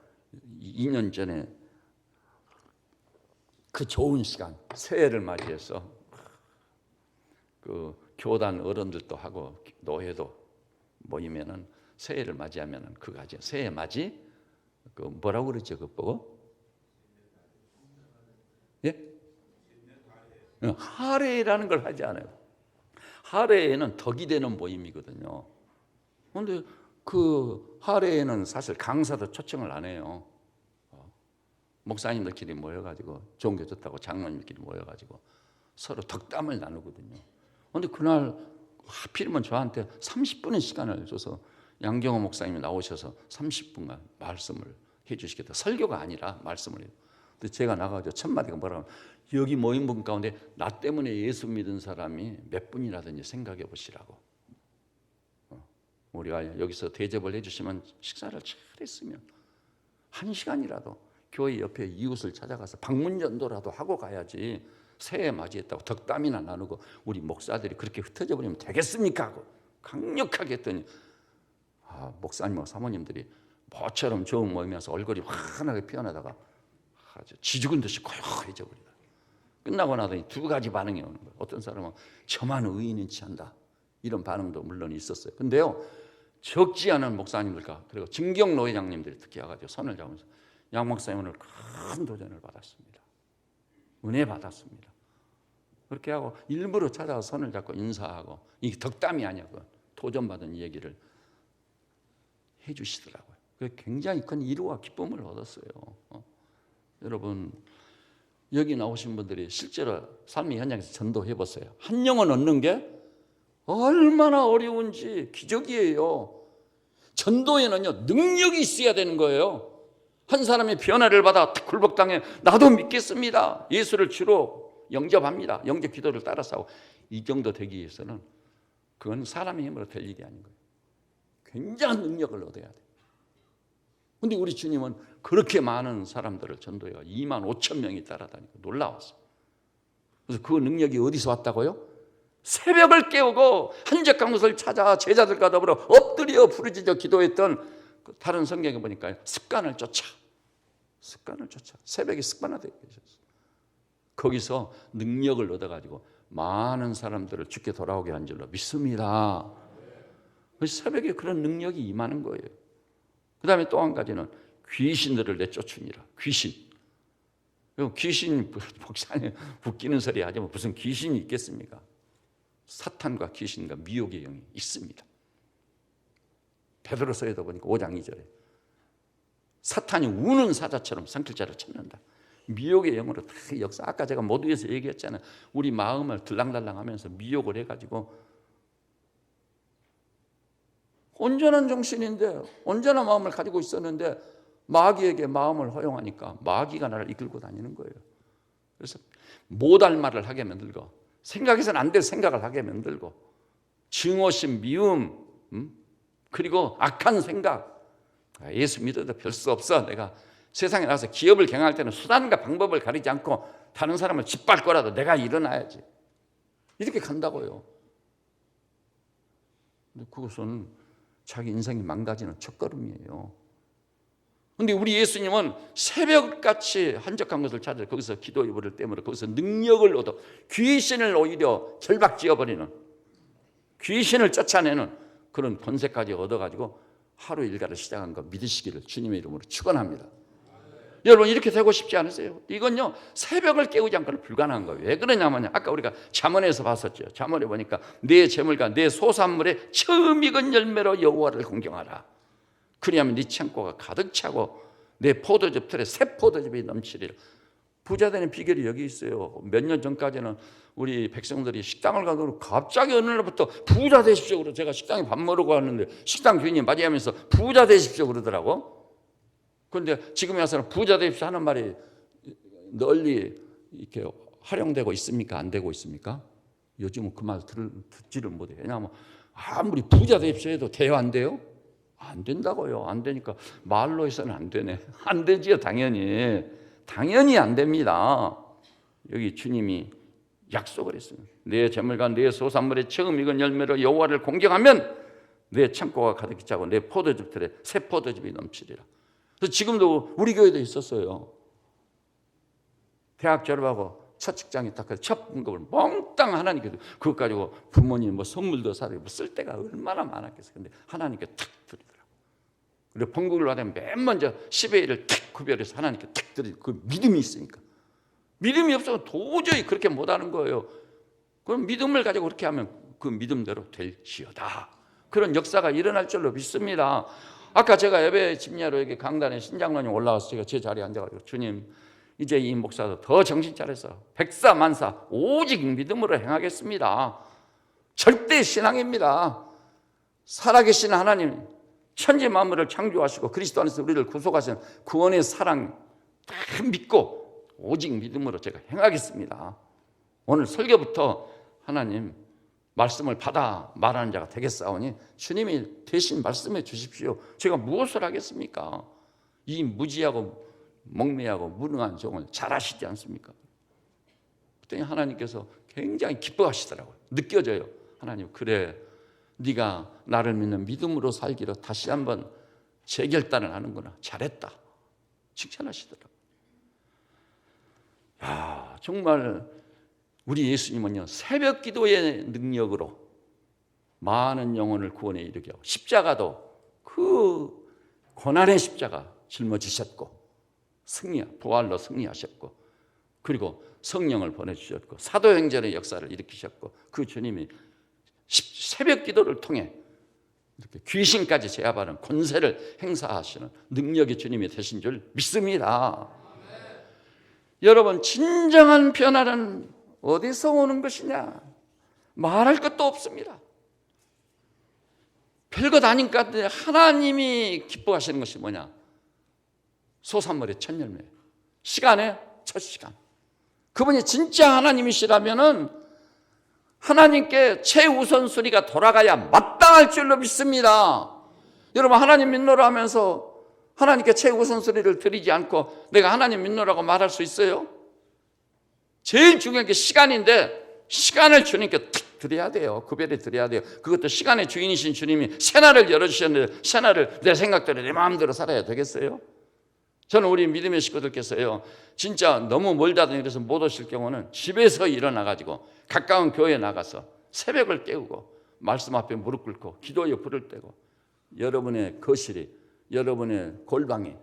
[SPEAKER 1] 2년 전에 그 좋은 시간, 새해를 맞이해서 그 교단 어른들도 하고 노회도 모이면은 새해를 맞이하면은 그거 하죠. 새해 맞이? 그 뭐라고 그러죠? 그거 보고? 예? 하례라는 걸 하지 않아요. 하례에는 덕이 되는 모임이거든요. 그런데 그 하례에는 사실 강사도 초청을 안 해요. 목사님들끼리 모여가지고 종교 듣다고 장로님끼리 모여가지고 서로 덕담을 나누거든요. 그런데 그날 하필이면 저한테 30분의 시간을 줘서 양경호 목사님이 나오셔서 30분간 말씀을 해주시겠다. 설교가 아니라 말씀을 해요. 근데 제가 나가서 첫 마디가 뭐라고 하면 여기 모인 분 가운데 나 때문에 예수 믿은 사람이 몇 분이라든지 생각해 보시라고. 우리가 여기서 대접을 해주시면 식사를 잘 했으면 1시간이라도 교회 옆에 이웃을 찾아가서 방문전도라도 하고 가야지. 새해 맞이했다고 덕담이나 나누고 우리 목사들이 그렇게 흩어져 버리면 되겠습니까? 하고 강력하게 했더니 목사님과 사모님들이 모처럼 좋은 모임에서 얼굴이 환하게 피어나다가 아주 쥐죽은 듯이 고요해져 버리다. 끝나고 나더니 두 가지 반응이 오는 거예요. 어떤 사람은 저만 의인은 취한다. 이런 반응도 물론 있었어요. 근데요, 적지 않은 목사님들과 그리고 진경로 회장님들이 특히 와가지고 손을 잡으면서 양 목사님 오늘 큰 도전을 받았습니다. 은혜 받았습니다. 그렇게 하고 일부러 찾아서 손을 잡고 인사하고 이게 덕담이 아니야. 도전받은 얘기를 해주시더라고요. 굉장히 큰 위로와 기쁨을 얻었어요. 여러분, 여기 나오신 분들이 실제로 삶의 현장에서 전도해 보세요. 한 영혼 얻는 게 얼마나 어려운지 기적이에요. 전도에는요, 능력이 있어야 되는 거예요. 한 사람이 변화를 받아 굴복당해 나도 믿겠습니다. 예수를 주로 영접합니다. 영접 기도를 따라서 하고 이 정도 되기 위해서는 그건 사람의 힘으로 될 일이 아닌 거예요. 굉장한 능력을 얻어야 돼요. 그런데 우리 주님은 그렇게 많은 사람들을 전도해가 2만 5천 명이 따라다니고 놀라웠어요. 그래서 그 능력이 어디서 왔다고요? 새벽을 깨우고 한적한 곳을 찾아 제자들과 더불어 엎드려 부르짖어 기도했던 다른 성경에 보니까 습관을 쫓아 새벽에 습관화되어 계셨어요. 거기서 능력을 얻어가지고 많은 사람들을 주께 돌아오게 한 줄로 믿습니다. 새벽에 그런 능력이 임하는 거예요. 그 다음에 또 한 가지는 귀신들을 내쫓으니라. 귀신 목사님 웃기는 소리 하지만 무슨 귀신이 있겠습니까? 사탄과 귀신과 미혹의 영이 있습니다. 베드로서에도 보니까 5장 2절에 사탄이 우는 사자처럼 성길자를 찾는다. 미혹의 영으로 다 역사. 아까 제가 모두에서 얘기했잖아요. 우리 마음을 들랑달랑하면서 미혹을 해가지고 온전한 정신인데 온전한 마음을 가지고 있었는데 마귀에게 마음을 허용하니까 마귀가 나를 이끌고 다니는 거예요. 그래서 못할 말을 하게 만들고 생각해서는 안 될 생각을 하게 만들고 증오심, 미움, 그리고 악한 생각. 예수 믿어도 별 수 없어. 내가 세상에 나가서 기업을 경영할 때는 수단과 방법을 가리지 않고 다른 사람을 짓밟고라도 내가 일어나야지. 이렇게 간다고요. 근데 그것은 자기 인생이 망가지는 첫걸음이에요. 그런데 우리 예수님은 새벽같이 한적한 것을 찾아 거기서 기도의 불을 때문에 거기서 능력을 얻어 귀신을 오히려 결박지어버리는, 귀신을 쫓아내는 그런 권세까지 얻어가지고 하루 일과를 시작한 거 믿으시기를 주님의 이름으로 축원합니다. 여러분, 이렇게 되고 싶지 않으세요? 이건요, 새벽을 깨우지 않고는 불가능한 거예요. 왜 그러냐면 아까 우리가 잠언에서 봤었죠. 잠언에 보니까 내 재물과 내 소산물에 처음 익은 열매로 여호와를 공경하라. 그리하면 네 창고가 가득 차고 내 포도즙 틀에 새 포도즙이 넘치리라. 부자 되는 비결이 여기 있어요. 몇 년 전까지는 우리 백성들이 식당을 가도 갑자기 어느 날부터 부자 되십시오. 그러고 제가 식당에 밥 먹으러 갔는데 식당 주인이 맞이하면서 부자 되십시오 그러더라고. 그런데 지금에 와서는 부자 되십시오 하는 말이 널리 이렇게 활용되고 있습니까? 안 되고 있습니까? 요즘은 그 말 듣지를 못해요. 왜냐하면 아무리 부자 됩시오 해도 돼요, 안 돼요? 안 된다고요. 안 되니까 말로 해서는 안 되네. 안 되지요, 당연히. 당연히 안 됩니다. 여기 주님이 약속을 했습니다. 내 재물과 내 소산물의 처음 익은 열매로 여호와를 공경하면 내 창고가 가득히 차고 내 포도즙 틀에 새 포도즙이 넘치리라. 그래서 지금도 우리 교회도 있었어요. 대학 졸업하고 첫 직장이 딱 첫 분급을 몽땅 하나님께 그것 가지고 부모님 뭐 선물도 사고 쓸 데가 얼마나 많았겠어요. 근데 하나님께 탁 드리더라고요. 그리고 번국을 받으면 맨 먼저 10의 1을 탁 구별해서 하나님께 탁 드리고 그 믿음이 있으니까. 믿음이 없으면 도저히 그렇게 못하는 거예요. 그럼 믿음을 가지고 그렇게 하면 그 믿음대로 될지어다. 그런 역사가 일어날 줄로 믿습니다. 아까 제가 예배 집례로 여기 강단에 신장로님 올라와서 제가 제 자리에 앉아가지고 주님 이제 이 목사도 더 정신 차려서 백사만사 오직 믿음으로 행하겠습니다. 절대 신앙입니다. 살아계신 하나님 천지 만물을 창조하시고 그리스도 안에서 우리를 구속하시는 구원의 사랑 다 믿고 오직 믿음으로 제가 행하겠습니다. 오늘 설교부터 하나님 말씀을 받아 말하는 자가 되겠사오니 주님이 대신 말씀해 주십시오. 제가 무엇을 하겠습니까? 이 무지하고 멍매하고 무능한 종을 잘 아시지 않습니까? 그랬더니 하나님께서 굉장히 기뻐하시더라고요. 느껴져요. 하나님 그래 네가 나를 믿는 믿음으로 살기로 다시 한번 재결단을 하는구나. 잘했다. 칭찬하시더라고요. 야, 정말 우리 예수님은요 새벽 기도의 능력으로 많은 영혼을 구원에 이르게 하고 십자가도 그 고난의 십자가 짊어지셨고 부활로 승리하셨고 그리고 성령을 보내주셨고 사도행전의 역사를 일으키셨고 그 주님이 새벽 기도를 통해 이렇게 귀신까지 제압하는 권세를 행사하시는 능력의 주님이 되신 줄 믿습니다. 여러분 진정한 변화는 어디서 오는 것이냐? 말할 것도 없습니다. 별것 아닌 것 같은데 하나님이 기뻐하시는 것이 뭐냐? 소산물의 첫 열매, 시간의 첫 시간. 그분이 진짜 하나님이시라면은 하나님께 최우선순위가 돌아가야 마땅할 줄로 믿습니다. 여러분 하나님 믿노라 하면서 하나님께 최우선순위를 드리지 않고 내가 하나님 믿노라고 말할 수 있어요? 제일 중요한 게 시간인데 시간을 주님께 탁 드려야 돼요. 구별해 드려야 돼요. 그것도 시간의 주인이신 주님이 새날을 열어주셨는데 새날을 내 생각대로 내 마음대로 살아야 되겠어요? 저는 우리 믿음의 식구들께서요 진짜 너무 멀다든지 그래서 못 오실 경우는 집에서 일어나가지고 가까운 교회에 나가서 새벽을 깨우고 말씀 앞에 무릎 꿇고 기도에 불을 떼고 여러분의 거실이 여러분의 골방이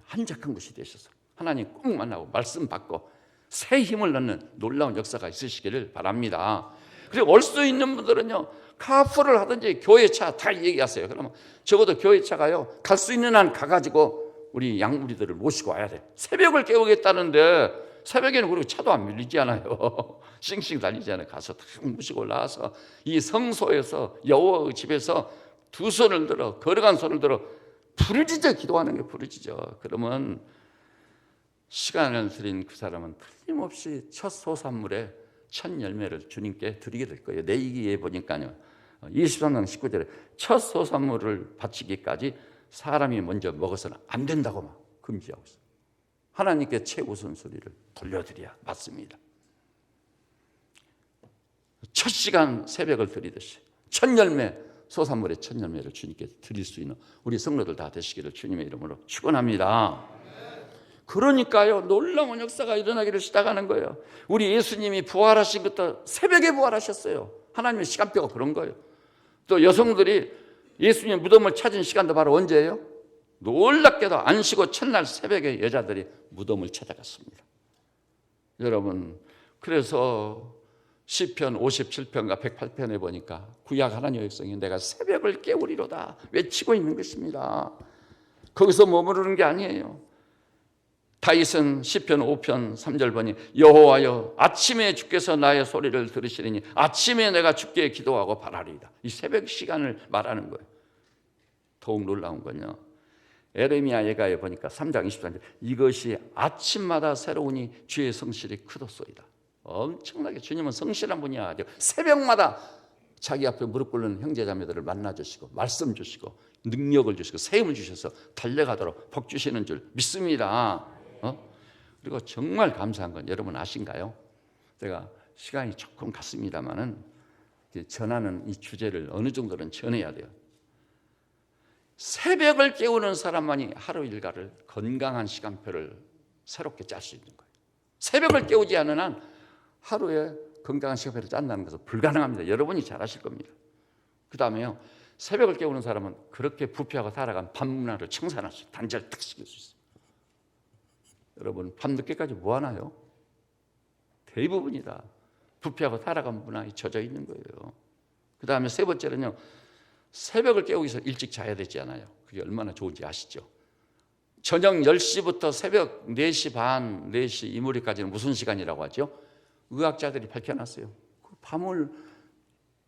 [SPEAKER 1] 한적한 곳이 되셔서 하나님 꼭 만나고 말씀 받고 새 힘을 넣는 놀라운 역사가 있으시기를 바랍니다. 그리고 올 수 있는 분들은요 카풀을 하든지 교회차 다 얘기하세요. 그러면 적어도 교회차가요 갈 수 있는 한 가가지고 우리 양무리들을 모시고 와야 돼. 새벽을 깨우겠다는데 새벽에는 그리고 차도 안 밀리지 않아요. 싱싱 달리지 않아요. 가서 다 모시고 올라와서 이 성소에서 여호와의 집에서 두 손을 들어 걸어간 손을 들어 부르짖어 기도하는 게 부르짖어. 그러면 시간을 드린 그 사람은 틀림없이 첫 소산물의 첫 열매를 주님께 드리게 될 거예요. 내기에 보니까요 23장 19절에 첫 소산물을 바치기까지 사람이 먼저 먹어서는 안 된다고 막 금지하고 있어요. 하나님께 최우선순위를 돌려드려야 맞습니다. 첫 시간 새벽을 드리듯이 첫 열매 소산물의 첫 열매를 주님께 드릴 수 있는 우리 성도들 다 되시기를 주님의 이름으로 축원합니다. 그러니까요 놀라운 역사가 일어나기를 시작하는 거예요. 우리 예수님이 부활하신 것도 새벽에 부활하셨어요. 하나님의 시간표가 그런 거예요. 또 여성들이 예수님의 무덤을 찾은 시간도 바로 언제예요? 놀랍게도 안 쉬고 첫날 새벽에 여자들이 무덤을 찾아갔습니다. 여러분 그래서 시편 57편과 108편에 보니까 구약 하나님의 백성이 내가 새벽을 깨우리로다 외치고 있는 것입니다. 거기서 머무르는 게 아니에요. 다윗은 시편 5편 3절 보니 여호와여 아침에 주께서 나의 소리를 들으시리니 아침에 내가 주께 기도하고 바라리이다. 이 새벽 시간을 말하는 거예요. 더욱 놀라운 건요 에레미야 예가에 보니까 3장 23절 이것이 아침마다 새로우니 주의 성실이 크도소이다. 엄청나게 주님은 성실한 분이야. 새벽마다 자기 앞에 무릎 꿇는 형제자매들을 만나주시고 말씀 주시고 능력을 주시고 세움을 주셔서 달려가도록 복 주시는 줄 믿습니다. 그리고 정말 감사한 건 여러분 아신가요? 제가 시간이 조금 갔습니다마는 전하는 이 주제를 어느 정도는 전해야 돼요. 새벽을 깨우는 사람만이 하루 일과를 건강한 시간표를 새롭게 짤 수 있는 거예요. 새벽을 깨우지 않는 한 하루에 건강한 시간표를 짠다는 것은 불가능합니다. 여러분이 잘 아실 겁니다. 그 다음에요, 새벽을 깨우는 사람은 그렇게 부패하고 살아간 밤 문화를 청산할 수 있어요. 단절 딱 시킬 수 있어요. 여러분 밤늦게까지 뭐 하나요? 대부분이다 부패하고 살아간 문화에 젖어 있는 거예요. 그 다음에 세 번째는요, 새벽을 깨우기 위해서 일찍 자야 되지 않아요. 그게 얼마나 좋은지 아시죠? 저녁 10시부터 새벽 4시 반, 4시 이무리까지는 무슨 시간이라고 하죠? 의학자들이 밝혀놨어요. 밤을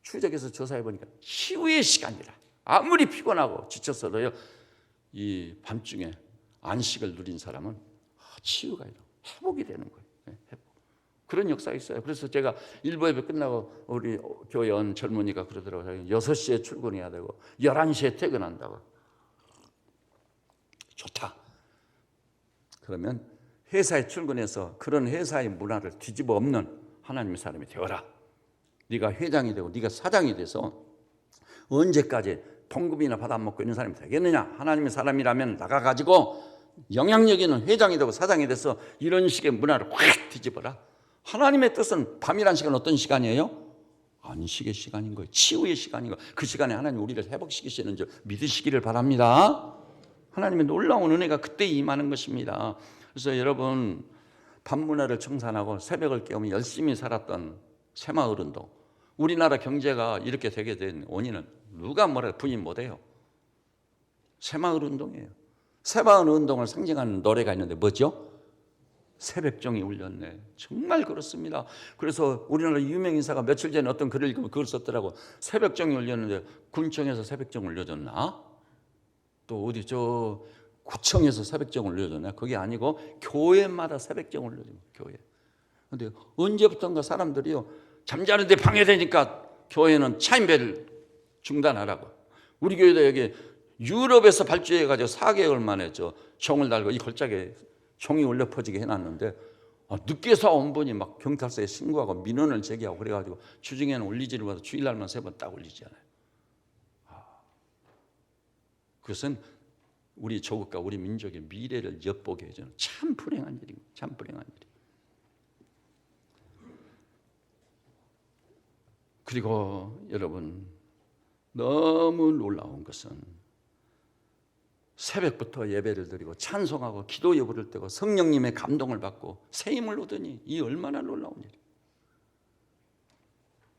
[SPEAKER 1] 추적해서 조사해보니까 치유의 시간이라. 아무리 피곤하고 지쳤어도요, 이 밤중에 안식을 누린 사람은 치유가 일어나고 회복이 되는 거예요. 회복. 그런 역사가 있어요. 그래서 제가 일부 예배 끝나고 우리 교회 온 젊은이가 그러더라고요. 6시에 출근해야 되고 11시에 퇴근한다고. 좋다. 그러면 회사에 출근해서 그런 회사의 문화를 뒤집어 엎는 하나님의 사람이 되어라. 네가 회장이 되고 네가 사장이 돼서 언제까지 봉급이나 받아먹고 있는 사람이 되겠느냐. 하나님의 사람이라면 나가가지고 영향력 있는 회장이 되고 사장이 돼서 이런 식의 문화를 확 뒤집어라. 하나님의 뜻은 밤이란 시간은 어떤 시간이에요? 안식의 시간인 거예요. 치유의 시간인 거예요. 그 시간에 하나님 우리를 회복시키시는 줄 믿으시기를 바랍니다. 하나님의 놀라운 은혜가 그때 임하는 것입니다. 그래서 여러분 밤문화를 청산하고 새벽을 깨우며 열심히 살았던 새마을운동, 우리나라 경제가 이렇게 되게 된 원인은 누가 뭐라 부인 못해요. 새마을운동이에요. 새마을운동을 상징하는 노래가 있는데 뭐죠? 새벽종이 울렸네. 정말 그렇습니다. 그래서 우리나라 유명 인사가 며칠 전에 어떤 글을 읽으면 그걸 썼더라고. 새벽종이 울렸는데 군청에서 새벽종 울려줬나? 또 어디 저 구청에서 새벽종 울려줬나? 그게 아니고 교회마다 새벽종 울려줍니다. 교회. 근데 언제부턴가 사람들이요, 잠자는데 방해되니까 교회는 차인벨을 중단하라고. 우리 교회도 여기 유럽에서 발주해가지고 4개월 만에 저 종을 달고 이 걸작에 종이 울려 퍼지게 해놨는데 늦게서 온 분이 막 경찰서에 신고하고 민원을 제기하고 그래가지고 주중에는 울리지를 못해서 주일날만 3번 딱 울리잖아요. 그것은 우리 조국과 우리 민족의 미래를 엿보게 해주는 참 불행한 일입니다. 참 불행한 일. 그리고 여러분 너무 놀라운 것은 새벽부터 예배를 드리고 찬송하고 기도 예물을 드리고 성령님의 감동을 받고 새 힘을 얻으니 이 얼마나 놀라운 일이에요.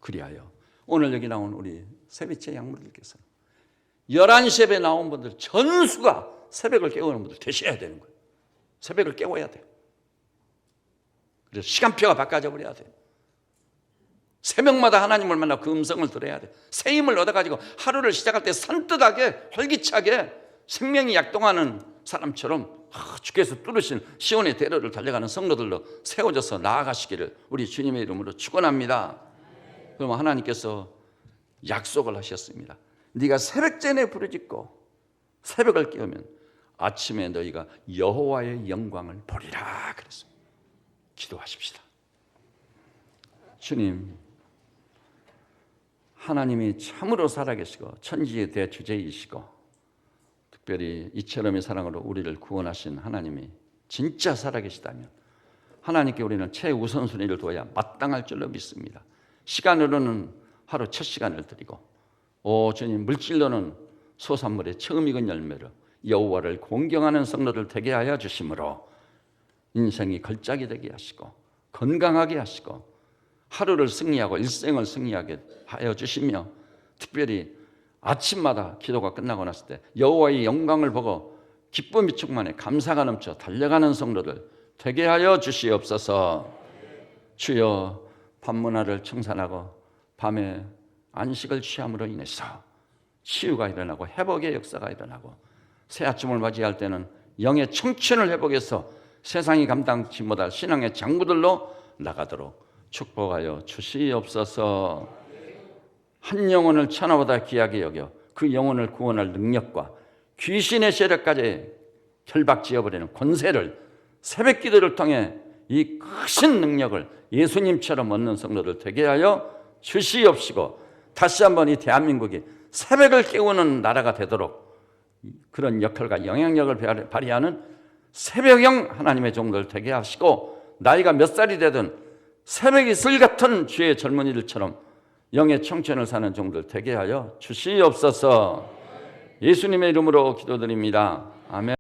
[SPEAKER 1] 그리하여 오늘 여기 나온 우리 세비체 양무들께서 11시 예배 나온 분들 전수가 새벽을 깨우는 분들 되셔야 되는 거예요. 새벽을 깨워야 돼요. 그래서 시간표가 바꿔져 버려야 돼요. 새벽마다 하나님을 만나 그 음성을 들어야 돼. 새 힘을 얻어가지고 하루를 시작할 때 산뜻하게 활기차게 생명이 약동하는 사람처럼 주께서 뚫으신 시온의 대로를 달려가는 성도들로 세워져서 나아가시기를 우리 주님의 이름으로 축원합니다. 그러면 하나님께서 약속을 하셨습니다. 네가 새벽전에 부르짖고 새벽을 깨우면 아침에 너희가 여호와의 영광을 보리라 그랬습니다. 기도하십시다. 주님, 하나님이 참으로 살아계시고 천지의 대주제이시고 특별히 이처럼의 사랑으로 우리를 구원하신 하나님이 진짜 살아계시다면 하나님께 우리는 최우선순위를 둬야 마땅할 줄로 믿습니다. 시간으로는 하루 첫 시간을 드리고 주님, 물질로는 소산물의 처음 익은 열매로 여호와를 공경하는 성도들 되게 하여 주심으로 인생이 걸작이 되게 하시고 건강하게 하시고 하루를 승리하고 일생을 승리하게 하여 주시며 특별히 아침마다 기도가 끝나고 났을 때 여호와의 영광을 보고 기쁨이 충만해 감사가 넘쳐 달려가는 성도들 되게 하여 주시옵소서. 주여, 밤문화를 청산하고 밤에 안식을 취함으로 인해서 치유가 일어나고 회복의 역사가 일어나고 새 아침을 맞이할 때는 영의 청춘을 회복해서 세상이 감당치 못할 신앙의 장부들로 나가도록 축복하여 주시옵소서. 한 영혼을 천하보다 귀하게 여겨 그 영혼을 구원할 능력과 귀신의 세력까지 결박지어버리는 권세를 새벽 기도를 통해 이 크신 능력을 예수님처럼 얻는 성도들 되게 하여 주시옵시고, 다시 한번 이 대한민국이 새벽을 깨우는 나라가 되도록 그런 역할과 영향력을 발휘하는 새벽형 하나님의 종들 되게 하시고, 나이가 몇 살이 되든 새벽 이슬 같은 주의 젊은이들처럼 영의 청춘을 사는 종들 되게 하여 주시옵소서. 예수님의 이름으로 기도드립니다. 아멘.